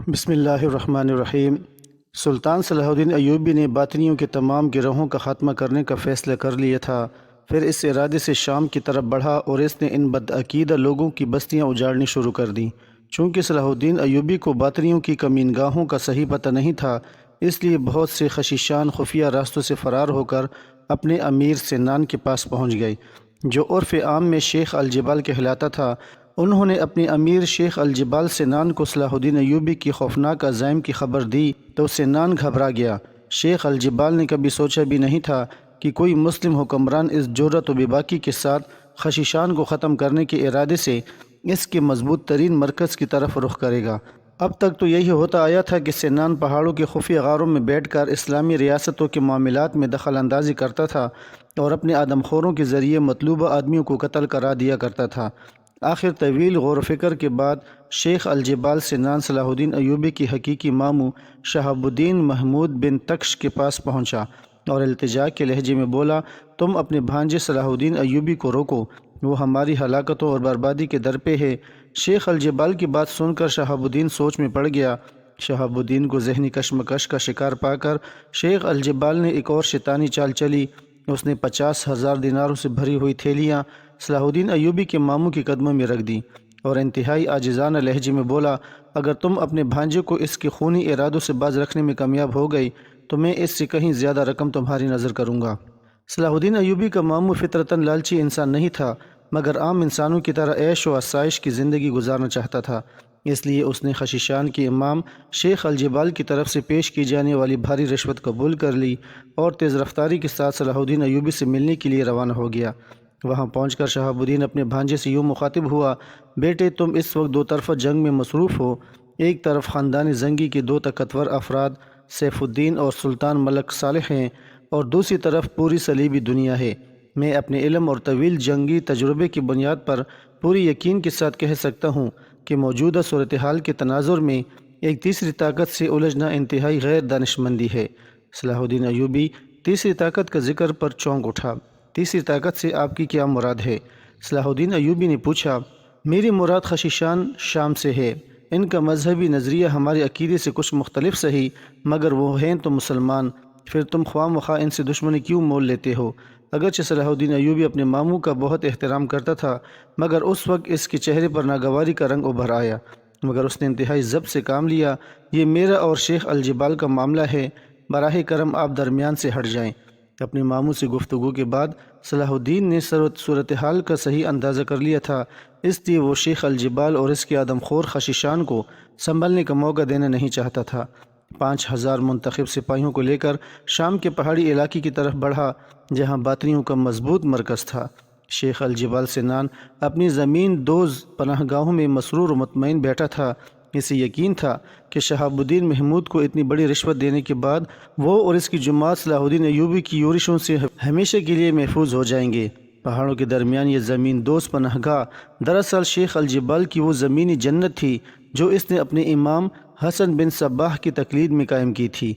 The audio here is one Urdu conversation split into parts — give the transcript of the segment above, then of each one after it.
بسم اللہ الرحمن الرحیم۔ سلطان صلاح الدین ایوبی نے باطنیوں کے تمام گروہوں کا خاتمہ کرنے کا فیصلہ کر لیا تھا۔ پھر اس ارادے سے شام کی طرف بڑھا اور اس نے ان بدعقیدہ لوگوں کی بستیاں اجاڑنی شروع کر دیں۔ چونکہ صلاح الدین ایوبی کو باطنیوں کی کمین گاہوں کا صحیح پتہ نہیں تھا، اس لیے بہت سے خشیشان خفیہ راستوں سے فرار ہو کر اپنے امیر سنان کے پاس پہنچ گئے، جو عرف عام میں شیخ الجبال کہلاتا تھا۔ انہوں نے اپنے امیر شیخ الجبال سنان کو صلاح الدین ایوبی کی خوفناک عزائم کی خبر دی تو سنان گھبرا گیا۔ شیخ الجبال نے کبھی سوچا بھی نہیں تھا کہ کوئی مسلم حکمران اس جرأت و بیباکی کے ساتھ خشیشان کو ختم کرنے کے ارادے سے اس کے مضبوط ترین مرکز کی طرف رخ کرے گا۔ اب تک تو یہی ہوتا آیا تھا کہ سنان پہاڑوں کے خفیہ غاروں میں بیٹھ کر اسلامی ریاستوں کے معاملات میں دخل اندازی کرتا تھا اور اپنے آدم خوروں کے ذریعے مطلوبہ آدمیوں کو قتل کرا دیا کرتا تھا۔ آخر طویل غور و فکر کے بعد شیخ الجبال سنان صلاح الدین ایوبی کی حقیقی ماموں شہاب الدین محمود بن تکش کے پاس پہنچا اور التجا کے لہجے میں بولا، تم اپنے بھانجے صلاح الدین ایوبی کو روکو، وہ ہماری ہلاکتوں اور بربادی کے در پہ ہے۔ شیخ الجبال کی بات سن کر شہاب الدین سوچ میں پڑ گیا۔ شہاب الدین کو ذہنی کشمکش کا شکار پا کر شیخ الجبال نے ایک اور شیطانی چال چلی۔ اس نے 50,000 دیناروں سے بھری ہوئی تھیلیاں صلاح الدین ایوبی کے ماموں کے قدموں میں رکھ دیں اور انتہائی عاجزانہ لہجے میں بولا، اگر تم اپنے بھانجے کو اس کے خونی ارادوں سے باز رکھنے میں کامیاب ہو گئی تو میں اس سے کہیں زیادہ رقم تمہاری نظر کروں گا۔ صلاح الدین ایوبی کا ماموں فطرتاً لالچی انسان نہیں تھا، مگر عام انسانوں کی طرح عیش و آسائش کی زندگی گزارنا چاہتا تھا۔ اس لیے اس نے خشیشان کے امام شیخ الجبال کی طرف سے پیش کی جانے والی بھاری رشوت قبول کر لی اور تیز رفتاری کے ساتھ صلاح الدین ایوبی سے ملنے کے لیے روانہ ہو گیا۔ وہاں پہنچ کر شہاب الدین اپنے بھانجے سے یوں مخاطب ہوا، بیٹے تم اس وقت دو طرفہ جنگ میں مصروف ہو۔ ایک طرف خاندان زنگی کے دو طاقتور افراد سیف الدین اور سلطان ملک صالح ہیں اور دوسری طرف پوری صلیبی دنیا ہے۔ میں اپنے علم اور طویل جنگی تجربے کی بنیاد پر پوری یقین کے ساتھ کہہ سکتا ہوں کہ موجودہ صورتحال کے تناظر میں ایک تیسری طاقت سے الجھنا انتہائی غیر دانشمندی ہے۔ صلاح الدین ایوبی تیسری طاقت کا ذکر پر چونک اٹھا۔ تیسری طاقت سے آپ کی کیا مراد ہے؟ صلاح الدین ایوبی نے پوچھا۔ میری مراد خشیشان شام سے ہے۔ ان کا مذہبی نظریہ ہمارے عقیدے سے کچھ مختلف صحیح، مگر وہ ہیں تو مسلمان، پھر تم خواہ مخواہ ان سے دشمنی کیوں مول لیتے ہو؟ اگرچہ صلاح الدین ایوبی اپنے ماموں کا بہت احترام کرتا تھا، مگر اس وقت اس کے چہرے پر ناگواری کا رنگ ابھر آیا، مگر اس نے انتہائی ضبط سے کام لیا۔ یہ میرا اور شیخ الجبال کا معاملہ ہے، براہ کرم آپ درمیان سے ہٹ جائیں۔ اپنے ماموں سے گفتگو کے بعد صلاح الدین نے صورتحال کا صحیح اندازہ کر لیا تھا، اس لیے وہ شیخ الجبال اور اس کے آدم خور خشیشان کو سنبھلنے کا موقع دینا نہیں چاہتا تھا۔ 5,000 منتخب سپاہیوں کو لے کر شام کے پہاڑی علاقے کی طرف بڑھا، جہاں باطنیوں کا مضبوط مرکز تھا۔ شیخ الجبال سنان اپنی زمین دوز پناہ گاہوں میں مسرور و مطمئن بیٹھا تھا۔ اسے یقین تھا کہ شہاب الدین محمود کو اتنی بڑی رشوت دینے کے بعد وہ اور اس کی جماعت صلاح الدین ایوبی کی یورشوں سے ہمیشہ کے لیے محفوظ ہو جائیں گے۔ پہاڑوں کے درمیان یہ زمین دوز پناہ گاہ دراصل شیخ الجبال کی وہ زمینی جنت تھی جو اس نے اپنے امام حسن بن صباح کی تقلید میں قائم کی تھی۔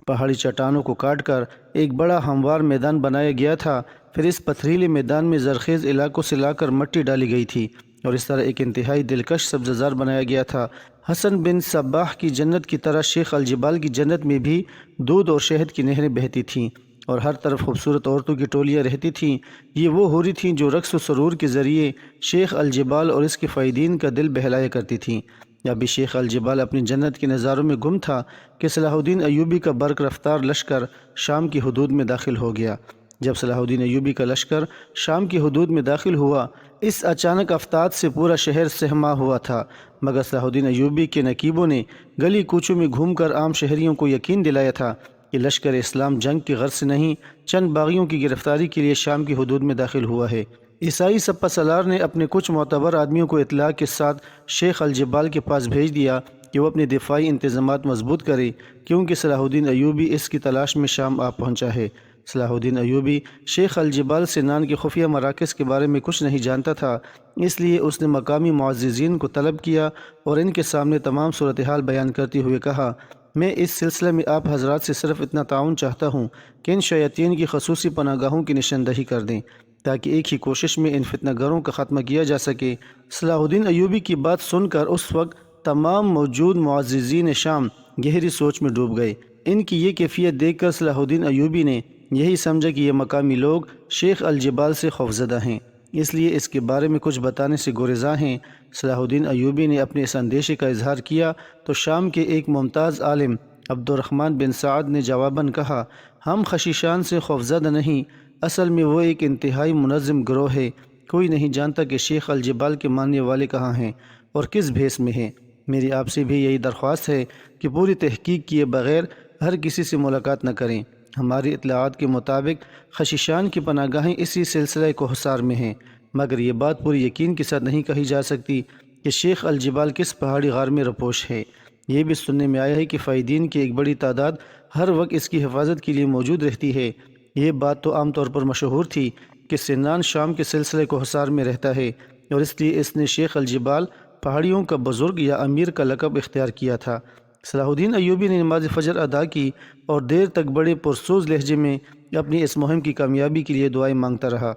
پہاڑی چٹانوں کو کاٹ کر ایک بڑا ہموار میدان بنایا گیا تھا، پھر اس پتھریلے میدان میں زرخیز علاقوں سے لا کر مٹی ڈالی گئی تھی اور اس طرح ایک انتہائی دلکش سبززار بنایا گیا تھا۔ حسن بن صباح کی جنت کی طرح شیخ الجبال کی جنت میں بھی دودھ اور شہد کی نہریں بہتی تھیں اور ہر طرف خوبصورت عورتوں کی ٹولیاں رہتی تھیں۔ یہ وہ حوری تھیں جو رقص و سرور کے ذریعے شیخ الجبال اور اس کے فائدین کا دل بہلایا کرتی تھیں۔ ابھی شیخ الجبال اپنی جنت کے نظاروں میں گم تھا کہ صلاح الدین ایوبی کا برق رفتار لشکر شام کی حدود میں داخل ہو گیا۔ جب صلاح الدین ایوبی کا لشکر شام کی حدود میں داخل ہوا، اس اچانک افتاد سے پورا شہر سہما ہوا تھا، مگر صلاح الدین ایوبی کے نقیبوں نے گلی کوچوں میں گھوم کر عام شہریوں کو یقین دلایا تھا کہ لشکر اسلام جنگ کی غرض سے نہیں، چند باغیوں کی گرفتاری کے لیے شام کی حدود میں داخل ہوا ہے۔ عیسائی سپہ سالار نے اپنے کچھ معتبر آدمیوں کو اطلاع کے ساتھ شیخ الجبال کے پاس بھیج دیا کہ وہ اپنے دفاعی انتظامات مضبوط کرے، کیونکہ صلاح الدین ایوبی اس کی تلاش میں شام آ پہنچا ہے۔ صلاح الدین ایوبی شیخ الجبال سنان کے خفیہ مراکز کے بارے میں کچھ نہیں جانتا تھا، اس لیے اس نے مقامی معززین کو طلب کیا اور ان کے سامنے تمام صورتحال بیان کرتے ہوئے کہا، میں اس سلسلے میں آپ حضرات سے صرف اتنا تعاون چاہتا ہوں کہ ان شیاطین کی خصوصی پناہ گاہوں کی نشاندہی کر دیں تاکہ ایک ہی کوشش میں ان فتنہ گروں کا خاتمہ کیا جا سکے۔ صلاح الدین ایوبی کی بات سن کر اس وقت تمام موجود معززین شام گہری سوچ میں ڈوب گئے۔ ان کی یہ کیفیت دیکھ کر صلاح الدین ایوبی نے یہی سمجھا کہ یہ مقامی لوگ شیخ الجبال سے خوفزدہ ہیں، اس لیے اس کے بارے میں کچھ بتانے سے گریزاں ہیں۔ صلاح الدین ایوبی نے اپنے اس اندیشے کا اظہار کیا تو شام کے ایک ممتاز عالم عبد الرحمن بن سعد نے جواباً کہا، ہم خشیشان سے خوفزدہ نہیں، اصل میں وہ ایک انتہائی منظم گروہ ہے۔ کوئی نہیں جانتا کہ شیخ الجبال کے ماننے والے کہاں ہیں اور کس بھیس میں ہیں۔ میری آپ سے بھی یہی درخواست ہے کہ پوری تحقیق کیے بغیر ہر کسی سے ملاقات نہ کریں۔ ہماری اطلاعات کے مطابق خشیشان کی پناہ گاہیں اسی سلسلہ کوہسار میں ہیں، مگر یہ بات پوری یقین کے ساتھ نہیں کہی جا سکتی کہ شیخ الجبال کس پہاڑی غار میں رپوش ہے۔ یہ بھی سننے میں آیا ہے کہ فائدین کی ایک بڑی تعداد ہر وقت اس کی حفاظت کے لیے موجود رہتی ہے۔ یہ بات تو عام طور پر مشہور تھی کہ سنان شام کے سلسلہ کوہسار میں رہتا ہے، اور اس لیے اس نے شیخ الجبال پہاڑیوں کا بزرگ یا امیر کا لقب اختیار کیا تھا۔ صلاح الدین ایوبی نے نماز فجر ادا کی اور دیر تک بڑے پرسوز لہجے میں اپنی اس مہم کی کامیابی کے لیے دعائیں مانگتا رہا۔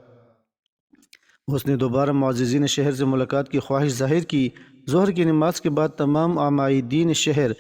اس نے دوبارہ معززین شہر سے ملاقات کی خواہش ظاہر کی۔ ظہر کی نماز کے بعد تمام عمائدین شہر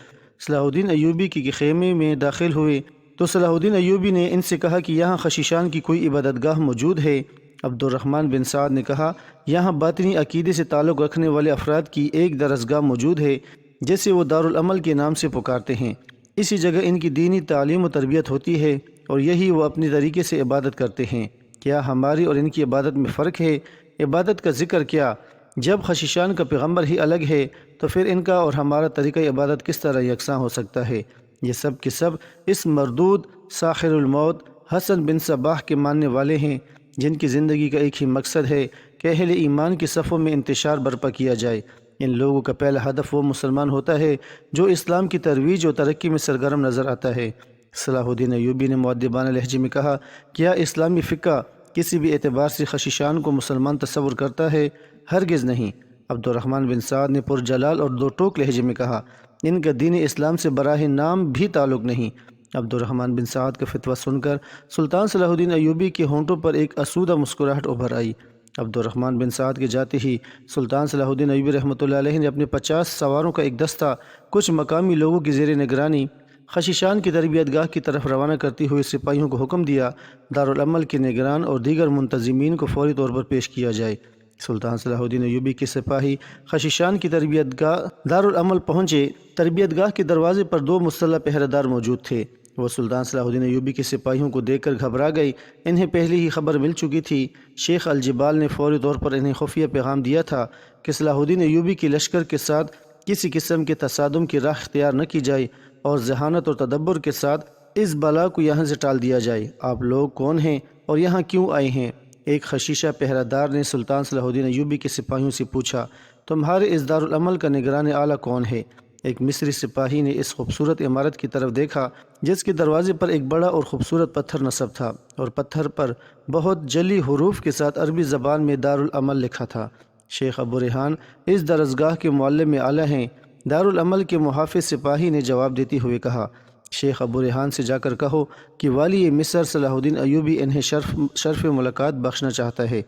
صلاح الدین ایوبی کے خیمے میں داخل ہوئے تو صلاح الدین ایوبی نے ان سے کہا کہ یہاں خشیشان کی کوئی عبادت گاہ موجود ہے؟ عبد الرحمن بن سعد نے کہا، یہاں باطنی عقیدے سے تعلق رکھنے والے افراد کی ایک درسگاہ موجود ہے جسے وہ دارالعمل کے نام سے پکارتے ہیں۔ اسی جگہ ان کی دینی تعلیم و تربیت ہوتی ہے اور یہی وہ اپنی طریقے سے عبادت کرتے ہیں۔ کیا ہماری اور ان کی عبادت میں فرق ہے؟ عبادت کا ذکر کیا؟ جب خشیشان کا پیغمبر ہی الگ ہے تو پھر ان کا اور ہمارا طریقہ عبادت کس طرح یکساں ہو سکتا ہے؟ یہ سب کے سب اس مردود ساحر الموت حسن بن صباح کے ماننے والے ہیں، جن کی زندگی کا ایک ہی مقصد ہے کہ اہل ایمان کی صفوں میں انتشار برپا کیا جائے۔ ان لوگوں کا پہلا ہدف وہ مسلمان ہوتا ہے جو اسلام کی ترویج و ترقی میں سرگرم نظر آتا ہے۔ صلاح الدین ایوبی نے مؤدبانہ لہجے میں کہا، کیا اسلامی فقہ کسی بھی اعتبار سے خشیشان کو مسلمان تصور کرتا ہے؟ ہرگز نہیں۔ عبد الرحمن بن سعد نے پرجلال اور دو ٹوک لہجے میں کہا، ان کا دین اسلام سے براہ نام بھی تعلق نہیں۔ عبد الرحمن بن سعد کا فتویٰ سن کر سلطان صلاح الدین ایوبی کے ہونٹوں پر ایک اسودہ مسکراہٹ ابھر آئی۔ عبد الرحمن بن سعد کے جاتے ہی سلطان صلاح الدین ایوبی رحمۃ اللہ علیہ نے اپنے 50 سواروں کا ایک دستہ کچھ مقامی لوگوں کی زیر نگرانی خشیشان کی تربیت گاہ کی طرف روانہ کرتے ہوئے سپاہیوں کو حکم دیا، دارالعمل کے نگران اور دیگر منتظمین کو فوری طور پر پیش کیا جائے۔ سلطان صلاح الدین ایوبی کے سپاہی خشیشان کی تربیت گاہ دارالعمل پہنچے۔ تربیت گاہ کے دروازے پر 2 مسلح پہرہ دار موجود تھے۔ وہ سلطان صلاح الدین ایوبی کے سپاہیوں کو دیکھ کر گھبرا گئی۔ انہیں پہلے ہی خبر مل چکی تھی۔ شیخ الجبال نے فوری طور پر انہیں خفیہ پیغام دیا تھا کہ صلاح الدین ایوبی کے لشکر کے ساتھ کسی قسم کے تصادم کی راہ اختیار نہ کی جائے اور ذہانت اور تدبر کے ساتھ اس بلا کو یہاں سے ٹال دیا جائے۔ آپ لوگ کون ہیں اور یہاں کیوں آئے ہیں؟ ایک خشیشہ پہرہ دار نے سلطان صلاح الدین ایوبی کے سپاہیوں سے پوچھا، تمہارے اس دارالعمل کا نگران اعلیٰ کون ہے؟ ایک مصری سپاہی نے اس خوبصورت عمارت کی طرف دیکھا جس کے دروازے پر ایک بڑا اور خوبصورت پتھر نصب تھا اور پتھر پر بہت جلی حروف کے ساتھ عربی زبان میں دارالعمل لکھا تھا۔ شیخ ابو ریحان اس درسگاہ کے معلم اعلیٰ ہیں۔ دارالعمل کے محافظ سپاہی نے جواب دیتے ہوئے کہا، شیخ ابو ریحان سے جا کر کہو کہ والی مصر صلاح الدین ایوبی انہیں شرف ملاقات بخشنا چاہتا ہے۔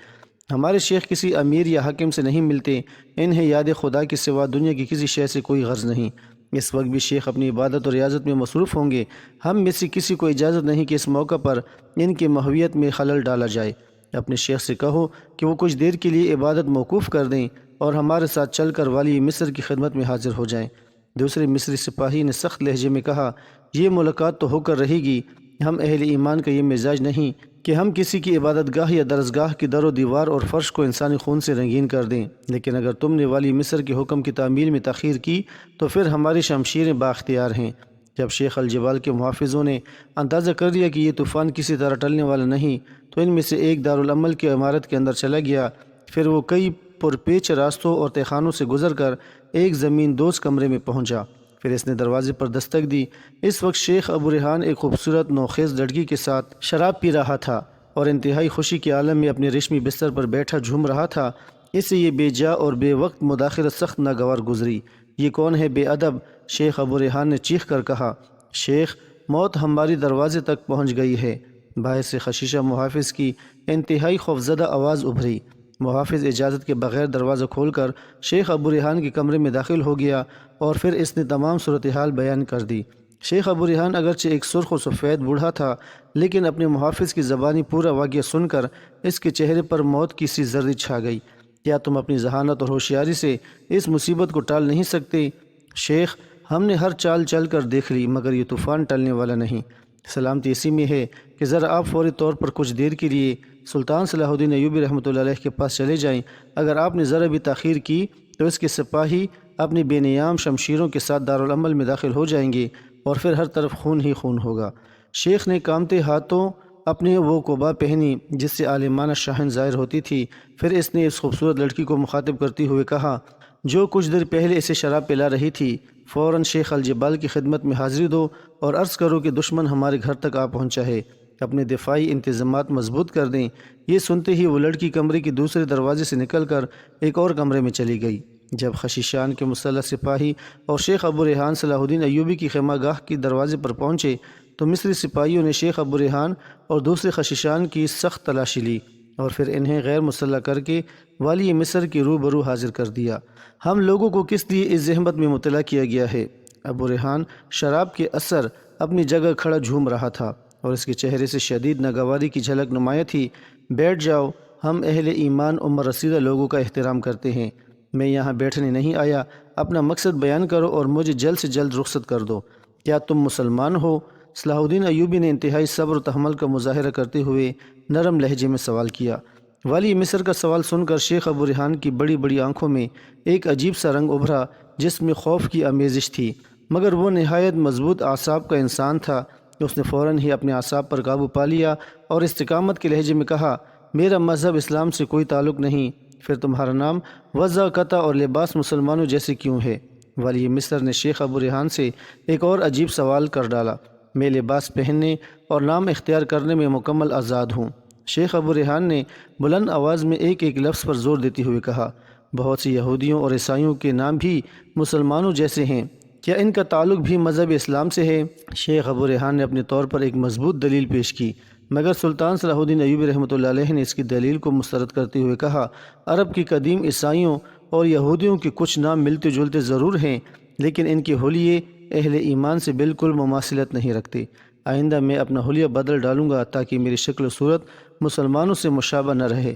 ہمارے شیخ کسی امیر یا حاکم سے نہیں ملتے، انہیں یاد خدا کے سوا دنیا کی کسی شے سے کوئی غرض نہیں۔ اس وقت بھی شیخ اپنی عبادت اور ریاضت میں مصروف ہوں گے۔ ہم میں سے کسی کو اجازت نہیں کہ اس موقع پر ان کی ماہویت میں خلل ڈالا جائے۔ اپنے شیخ سے کہو کہ وہ کچھ دیر کے لیے عبادت موقوف کر دیں اور ہمارے ساتھ چل کر والی مصر کی خدمت میں حاضر ہو جائیں۔ دوسرے مصری سپاہی نے سخت لہجے میں کہا، یہ ملاقات تو ہو کر رہے گی، ہم اہل ایمان کا یہ مزاج نہیں کہ ہم کسی کی عبادت گاہ یا درسگاہ کی در و دیوار اور فرش کو انسانی خون سے رنگین کر دیں، لیکن اگر تم نے والی مصر کے حکم کی تعمیل میں تاخیر کی تو پھر ہماری شمشیریں بااختیار ہیں۔ جب شیخ الجبال کے محافظوں نے اندازہ کر لیا کہ یہ طوفان کسی طرح ٹلنے والا نہیں تو ان میں سے ایک دارالعمل کی عمارت کے اندر چلا گیا۔ پھر وہ کئی پرپیچ راستوں اور تہخانوں سے گزر کر ایک زمین دوز کمرے میں پہنچا۔ پھر اس نے دروازے پر دستک دی۔ اس وقت شیخ ابو ریحان ایک خوبصورت نوخیز لڑکی کے ساتھ شراب پی رہا تھا اور انتہائی خوشی کے عالم میں اپنے ریشمی بستر پر بیٹھا جھوم رہا تھا۔ اس سے یہ بے جا اور بے وقت مداخلت سخت ناگوار گزری۔ یہ کون ہے بے ادب؟ شیخ ابو ریحان نے چیخ کر کہا، شیخ، موت ہماری دروازے تک پہنچ گئی ہے۔ باہر سے خشیشہ محافظ کی انتہائی خوفزدہ آواز ابھری، محافظ اجازت کے بغیر دروازہ کھول کر شیخ ابو ریحان کے کمرے میں داخل ہو گیا اور پھر اس نے تمام صورتحال بیان کر دی۔ شیخ ابو ریحان اگرچہ ایک سرخ و سفید بوڑھا تھا، لیکن اپنے محافظ کی زبانی پورا واقعہ سن کر اس کے چہرے پر موت کی سی زردی چھا گئی۔ کیا تم اپنی ذہانت اور ہوشیاری سے اس مصیبت کو ٹال نہیں سکتے؟ شیخ، ہم نے ہر چال چل کر دیکھ لی، مگر یہ طوفان ٹلنے والا نہیں۔ سلامتی اسی میں ہے کہ ذرا آپ فوری طور پر کچھ دیر کے لیے سلطان صلاح الدین ایوبی رحمۃ اللہ علیہ کے پاس چلے جائیں۔ اگر آپ نے ذرا بھی تاخیر کی تو اس کے سپاہی اپنی بے نیام شمشیروں کے ساتھ دارالعمل میں داخل ہو جائیں گے اور پھر ہر طرف خون ہی خون ہوگا۔ شیخ نے کامتے ہاتھوں اپنے وہ قبا پہنی جس سے عالمانہ شاہن ظاہر ہوتی تھی۔ پھر اس نے اس خوبصورت لڑکی کو مخاطب کرتے ہوئے کہا جو کچھ دیر پہلے اسے شراب پلا رہی تھی، فوراً شیخ الجبال کی خدمت میں حاضری دو اور عرض کرو کہ دشمن ہمارے گھر تک آ پہنچا ہے، اپنے دفاعی انتظامات مضبوط کر دیں۔ یہ سنتے ہی وہ لڑکی کمرے کے دوسرے دروازے سے نکل کر ایک اور کمرے میں چلی گئی۔ جب خشیشان کے مسلح سپاہی اور شیخ ابو ریحان صلاح الدین ایوبی کی خیمہ گاہ کی دروازے پر پہنچے تو مصری سپاہیوں نے شیخ ابو ریحان اور دوسرے خشیشان کی سخت تلاشی لی اور پھر انہیں غیر مسلح کر کے والی مصر کے روبرو حاضر کر دیا۔ ہم لوگوں کو کس لیے اس زحمت میں مبتلا کیا گیا ہے؟ ابو ریحان شراب کے اثر اپنی جگہ کھڑا جھوم رہا تھا اور اس کے چہرے سے شدید ناگواری کی جھلک نمایاں تھی۔ بیٹھ جاؤ، ہم اہل ایمان عمر رسیدہ لوگوں کا احترام کرتے ہیں۔ میں یہاں بیٹھنے نہیں آیا، اپنا مقصد بیان کرو اور مجھے جلد سے جلد رخصت کر دو۔ کیا تم مسلمان ہو؟ صلاح الدین ایوبی نے انتہائی صبر و تحمل کا مظاہرہ کرتے ہوئے نرم لہجے میں سوال کیا۔ والی مصر کا سوال سن کر شیخ ابو ریحان کی بڑی بڑی آنکھوں میں ایک عجیب سا رنگ ابھرا جس میں خوف کی آمیزش تھی، مگر وہ نہایت مضبوط اعصاب کا انسان تھا۔ اس نے فوراً ہی اپنے اعصاب پر قابو پا لیا اور استقامت کے لہجے میں کہا میرا مذہب اسلام سے کوئی تعلق نہیں، پھر تمہارا نام وضع قطع اور لباس مسلمانوں جیسے کیوں ہے؟ والی مصر نے شیخ ابو ریحان سے ایک اور عجیب سوال کر ڈالا۔ میں لباس پہننے اور نام اختیار کرنے میں مکمل آزاد ہوں۔ شیخ ابو ریحان نے بلند آواز میں ایک ایک لفظ پر زور دیتے ہوئے کہا بہت سی یہودیوں اور عیسائیوں کے نام بھی مسلمانوں جیسے ہیں، کیا ان کا تعلق بھی مذہب اسلام سے ہے؟ شیخ ابو ریحان نے اپنے طور پر ایک مضبوط دلیل پیش کی، مگر سلطان صلاح الدین ایوبی رحمۃ اللہ علیہ نے اس کی دلیل کو مسترد کرتے ہوئے کہا عرب کی قدیم عیسائیوں اور یہودیوں کے کچھ نام ملتے جلتے ضرور ہیں، لیکن ان کے حلیے اہل ایمان سے بالکل مماثلت نہیں رکھتے۔ آئندہ میں اپنا حلیہ بدل ڈالوں گا تاکہ میری شکل و صورت مسلمانوں سے مشابہ نہ رہے۔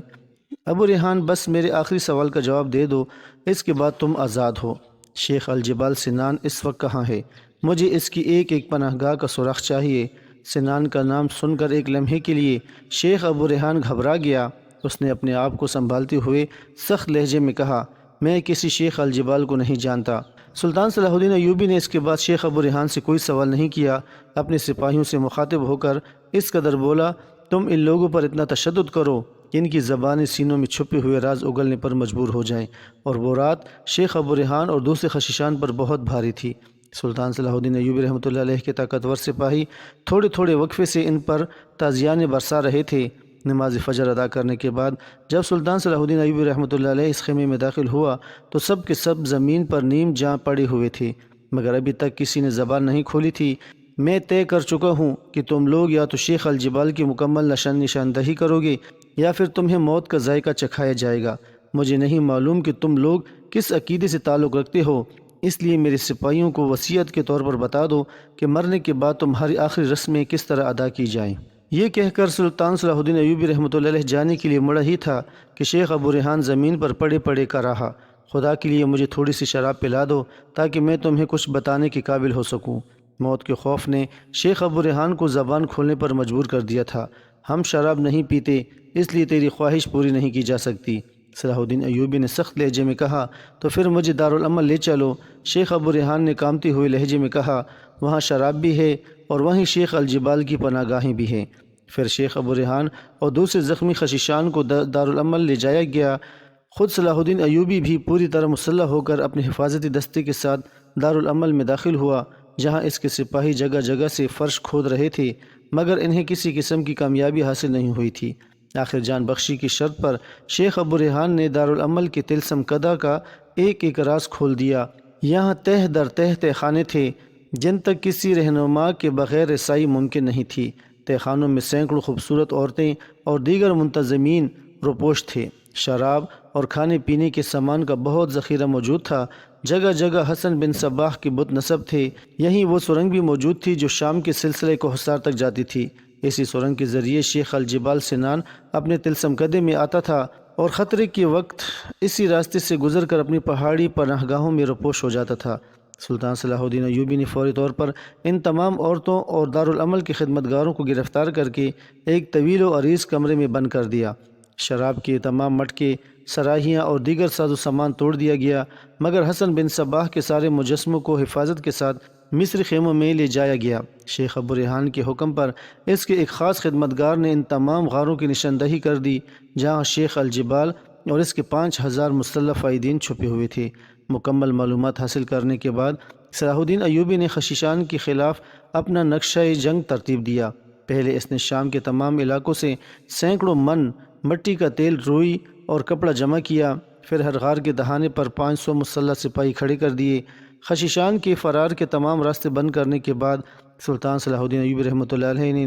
ابو ریحان بس میرے آخری سوال کا جواب دے دو، اس کے بعد تم آزاد ہو۔ شیخ الجبال سنان اس وقت کہاں ہے؟ مجھے اس کی ایک ایک پناہ گاہ کا سراغ چاہیے۔ سنان کا نام سن کر ایک لمحے کے لیے شیخ ابو ریحان گھبرا گیا۔ اس نے اپنے آپ کو سنبھالتے ہوئے سخت لہجے میں کہا میں کسی شیخ الجبال کو نہیں جانتا۔ سلطان صلاح الدین ایوبی نے اس کے بعد شیخ ابو ریحان سے کوئی سوال نہیں کیا۔ اپنے سپاہیوں سے مخاطب ہو کر اس قدر بولا تم ان لوگوں پر اتنا تشدد کرو کہ ان کی زبانیں سینوں میں چھپے ہوئے راز اگلنے پر مجبور ہو جائیں، اور وہ رات شیخ ابو ریحان اور دوسرے خشیشان پر بہت بھاری تھی۔ سلطان صلاح الدین ایوبی رحمۃ اللہ علیہ کے طاقتور سپاہی تھوڑے تھوڑے وقفے سے ان پر تازیانے برسا رہے تھے۔ نماز فجر ادا کرنے کے بعد جب سلطان صلاح الدین ایوبی رحمۃ اللہ علیہ اس خیمے میں داخل ہوا تو سب کے سب زمین پر نیم جاں پڑے ہوئے تھے، مگر ابھی تک کسی نے زبان نہیں کھولی تھی۔ میں طے کر چکا ہوں کہ تم لوگ یا تو شیخ الجبال کی مکمل نشاندہی کرو گے یا پھر تمہیں موت کا ذائقہ چکھایا جائے گا۔ مجھے نہیں معلوم کہ تم لوگ کس عقیدے سے تعلق رکھتے ہو، اس لیے میرے سپاہیوں کو وصیت کے طور پر بتا دو کہ مرنے کے بعد تمہاری آخری رسمیں کس طرح ادا کی جائیں۔ یہ کہہ کر سلطان صلاح الدین ایوبی رحمۃ اللہ علیہ جانے کے لیے مڑا ہی تھا کہ شیخ ابو ریحان زمین پر پڑے پڑے کا رہا خدا کے لیے مجھے تھوڑی سی شراب پلا دو تاکہ میں تمہیں کچھ بتانے کے قابل ہو سکوں۔ موت کے خوف نے شیخ ابو ریحان کو زبان کھولنے پر مجبور کر دیا تھا۔ ہم شراب نہیں پیتے، اس لیے تیری خواہش پوری نہیں کی جا سکتی۔ صلاح الدین ایوبی نے سخت لہجے میں کہا تو پھر مجھے دارالعمل لے چلو۔ شیخ ابو ریحان نے کامتے ہوئے لہجے میں کہا وہاں شراب بھی ہے اور وہیں شیخ الجبال کی پناہ گاہیں بھی ہیں۔ پھر شیخ ابو ریحان اور دوسرے زخمی خشیشان کو دارالعمل لے جایا گیا۔ خود صلاح الدین ایوبی بھی پوری طرح مسلح ہو کر اپنے حفاظتی دستے کے ساتھ دارالعمل میں داخل ہوا، جہاں اس کے سپاہی جگہ جگہ سے فرش کھود رہے تھے، مگر انہیں کسی قسم کی کامیابی حاصل نہیں ہوئی تھی۔ آخر جان بخشی کی شرط پر شیخ ابو ریحان نے دارالعمل کے طلسم قدا کا ایک ایک راز کھول دیا۔ یہاں تہ در تہ خانے تھے جن تک کسی رہنما کے بغیر رسائی ممکن نہیں تھی۔ تہ خانوں میں سینکڑوں خوبصورت عورتیں اور دیگر منتظمین روپوش تھے۔ شراب اور کھانے پینے کے سامان کا بہت ذخیرہ موجود تھا۔ جگہ جگہ حسن بن صباح کے بت نصب تھے۔ یہیں وہ سرنگ بھی موجود تھی جو شام کے سلسلے کو حصار تک جاتی تھی۔ اسی سرنگ کے ذریعے شیخ الجبال سنان اپنے طلسم کدے میں آتا تھا اور خطرے کے وقت اسی راستے سے گزر کر اپنی پہاڑی پناہ گاہوں میں رپوش ہو جاتا تھا۔ سلطان صلاح الدین ایوبی نے فوری طور پر ان تمام عورتوں اور دارالعمل کے خدمتگاروں کو گرفتار کر کے ایک طویل و عریض کمرے میں بند کر دیا۔ شراب کے تمام مٹکے، سراہیاں اور دیگر ساز و سامان توڑ دیا گیا، مگر حسن بن صباح کے سارے مجسموں کو حفاظت کے ساتھ مصری خیموں میں لے جایا گیا۔ شیخ ابو ریحان کے حکم پر اس کے ایک خاص خدمتگار نے ان تمام غاروں کی نشاندہی کر دی جہاں شیخ الجبال اور اس کے 5000 مسلح فائدین چھپے ہوئے تھے۔ مکمل معلومات حاصل کرنے کے بعد صلاح الدین ایوبی نے خشیشان کے خلاف اپنا نقشہ جنگ ترتیب دیا۔ پہلے اس نے شام کے تمام علاقوں سے سینکڑوں من مٹی کا تیل، روئی اور کپڑا جمع کیا، پھر ہر غار کے دہانے پر 500 مسلح سپاہی کھڑے کر دیے۔ خشیشان کے فرار کے تمام راستے بند کرنے کے بعد سلطان صلاح الدین ایوبی رحمۃ اللہ علیہ نے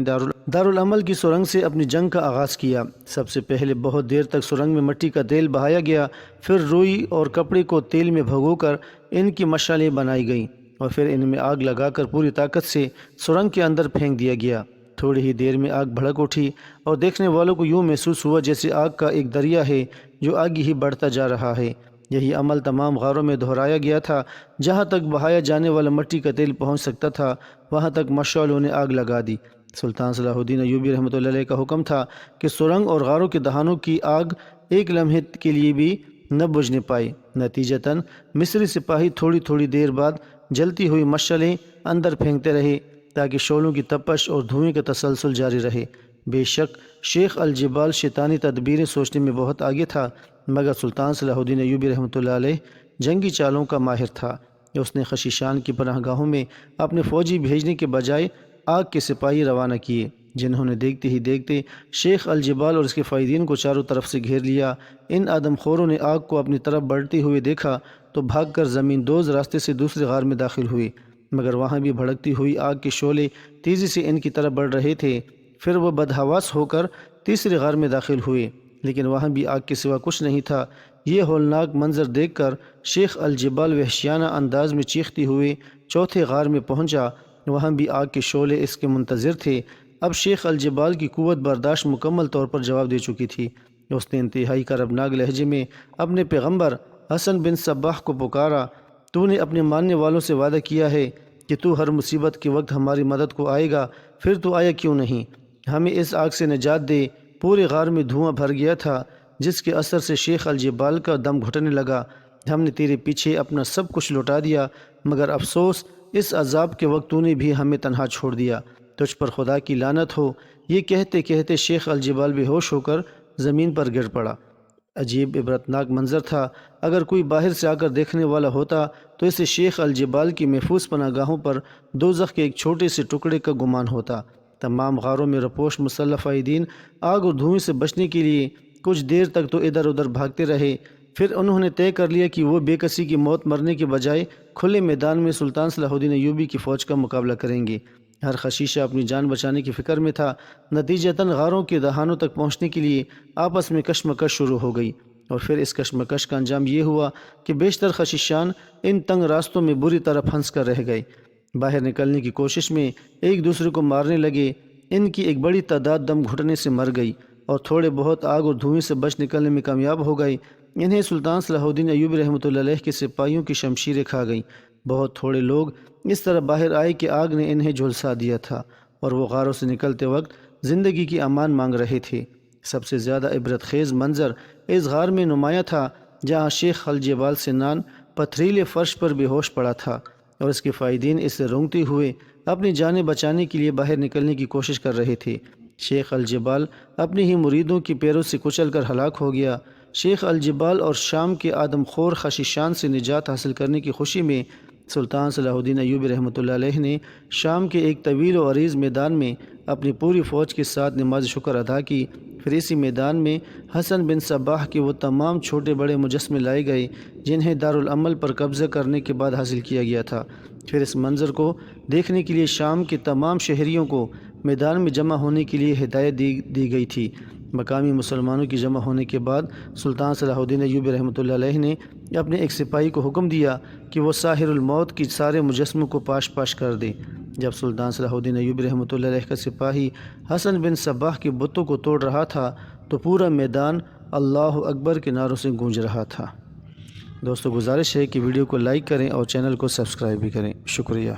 دارالعمل کی سرنگ سے اپنی جنگ کا آغاز کیا۔ سب سے پہلے بہت دیر تک سرنگ میں مٹی کا تیل بہایا گیا، پھر روئی اور کپڑے کو تیل میں بھگو کر ان کی مشعلیں بنائی گئیں اور پھر ان میں آگ لگا کر پوری طاقت سے سرنگ کے اندر پھینک دیا گیا۔ تھوڑی ہی دیر میں آگ بھڑک اٹھی اور دیکھنے والوں کو یوں محسوس ہوا جیسے آگ کا ایک دریا ہے جو آگے ہی بڑھتا جا رہا ہے۔ یہی عمل تمام غاروں میں دہرایا گیا تھا۔ جہاں تک بہایا جانے والا مٹی کا تیل پہنچ سکتا تھا وہاں تک مشعلوں نے آگ لگا دی۔ سلطان صلاح الدین ایوبی رحمۃ اللہ علیہ کا حکم تھا کہ سرنگ اور غاروں کے دہانوں کی آگ ایک لمحے کے لیے بھی نہ بجھنے پائے۔ نتیجتاً مصری سپاہی تھوڑی تھوڑی دیر بعد جلتی ہوئی مشعلیں اندر پھینکتے رہے تاکہ شعلوں کی تپش اور دھوئیں کا تسلسل جاری رہے۔ بے شک شیخ الجبال شیطانی تدبیریں سوچنے میں بہت آگے تھا، مگر سلطان صلاح الدین ایوبی رحمۃ اللہ علیہ جنگی چالوں کا ماہر تھا۔ اس نے خشیشان کی پناہ گاہوں میں اپنے فوجی بھیجنے کے بجائے آگ کے سپاہی روانہ کیے، جنہوں نے دیکھتے ہی دیکھتے شیخ الجبال اور اس کے فائدین کو چاروں طرف سے گھیر لیا۔ ان آدم خوروں نے آگ کو اپنی طرف بڑھتے ہوئے دیکھا تو بھاگ کر زمین دوز راستے سے دوسرے غار میں داخل ہوئے، مگر وہاں بھی بھڑکتی ہوئی آگ کے شعلے تیزی سے ان کی طرف بڑھ رہے تھے۔ پھر وہ بدحواس ہو کر تیسرے غار میں داخل ہوئے، لیکن وہاں بھی آگ کے سوا کچھ نہیں تھا۔ یہ ہولناک منظر دیکھ کر شیخ الجبال وحشیانہ انداز میں چیختے ہوئے چوتھے غار میں پہنچا، وہاں بھی آگ کے شعلے اس کے منتظر تھے۔ اب شیخ الجبال کی قوت برداشت مکمل طور پر جواب دے چکی تھی۔ اس نے انتہائی کربناک لہجے میں اپنے پیغمبر حسن بن صباح کو پکارا، تو نے اپنے ماننے والوں سے وعدہ کیا ہے کہ تو ہر مصیبت کے وقت ہماری مدد کو آئے گا، پھر تو آیا کیوں نہیں؟ ہمیں اس آگ سے نجات دے۔ پورے غار میں دھواں بھر گیا تھا جس کے اثر سے شیخ الجبال کا دم گھٹنے لگا۔ ہم نے تیرے پیچھے اپنا سب کچھ لوٹا دیا، مگر افسوس اس عذاب کے وقت تو نے بھی ہمیں تنہا چھوڑ دیا، تجھ پر خدا کی لعنت ہو۔ یہ کہتے کہتے شیخ الجبال بے ہوش ہو کر زمین پر گر پڑا۔ عجیب عبرتناک منظر تھا۔ اگر کوئی باہر سے آ کر دیکھنے والا ہوتا تو اسے شیخ الجبال کی محفوظ پناہ گاہوں پر دوزخ کے ایک چھوٹے سے ٹکڑے کا گمان ہوتا۔ تمام غاروں میں رپوش مسلح فائدین آگ اور دھوئیں سے بچنے کے لیے کچھ دیر تک تو ادھر ادھر بھاگتے رہے، پھر انہوں نے طے کر لیا کہ وہ بے کسی کی موت مرنے کے بجائے کھلے میدان میں سلطان صلاح الدین ایوبی کی فوج کا مقابلہ کریں گے۔ ہر خشیشہ اپنی جان بچانے کی فکر میں تھا۔ نتیجتاً غاروں کے دہانوں تک پہنچنے کے لیے آپس میں کشمکش شروع ہو گئی، اور پھر اس کشمکش کا انجام یہ ہوا کہ بیشتر خشیشان ان تنگ راستوں میں بری طرح پھنس کر رہ گئے۔ باہر نکلنے کی کوشش میں ایک دوسرے کو مارنے لگے۔ ان کی ایک بڑی تعداد دم گھٹنے سے مر گئی اور تھوڑے بہت آگ اور دھوئیں سے بچ نکلنے میں کامیاب ہو گئے۔ انہیں سلطان صلاح الدین ایوبی رحمۃ اللہ علیہ کے سپاہیوں کی شمشیریں کھا گئیں۔ بہت تھوڑے لوگ اس طرح باہر آئے کہ آگ نے انہیں جھلسا دیا تھا اور وہ غاروں سے نکلتے وقت زندگی کی امان مانگ رہے تھے۔ سب سے زیادہ عبرت خیز منظر اس غار میں نمایاں تھا جہاں شیخ الجبال سنان پتھریلے فرش پر بے ہوش پڑا تھا اور اس کے فائدین اس سے رونگتے ہوئے اپنی جانیں بچانے کے لیے باہر نکلنے کی کوشش کر رہے تھے۔ شیخ الجبال اپنی ہی مریدوں کی پیروں سے کچل کر ہلاک ہو گیا۔ شیخ الجبال اور شام کے آدم خور خشیشان سے نجات حاصل کرنے کی خوشی میں سلطان صلاح الدین ایوبی رحمۃ اللہ علیہ نے شام کے ایک طویل و عریض میدان میں اپنی پوری فوج کے ساتھ نماز شکر ادا کی۔ پھر اسی میدان میں حسن بن صباح کے وہ تمام چھوٹے بڑے مجسمے لائے گئے جنہیں دارالعمل پر قبضہ کرنے کے بعد حاصل کیا گیا تھا۔ پھر اس منظر کو دیکھنے کے لیے شام کے تمام شہریوں کو میدان میں جمع ہونے کے لیے ہدایت دی گئی تھی۔ مقامی مسلمانوں کی جمع ہونے کے بعد سلطان صلاح الدین ایوبی رحمۃ اللہ علیہ نے اپنے ایک سپاہی کو حکم دیا کہ وہ ساحر الموت کی سارے مجسموں کو پاش پاش کر دے۔ جب سلطان صلاح الدین ایوبی رحمۃ اللہ علیہ کا سپاہی حسن بن صباح کے بتوں کو توڑ رہا تھا تو پورا میدان اللہ اکبر کے نعروں سے گونج رہا تھا۔ دوستو، گزارش ہے کہ ویڈیو کو لائک کریں اور چینل کو سبسکرائب بھی کریں۔ شکریہ۔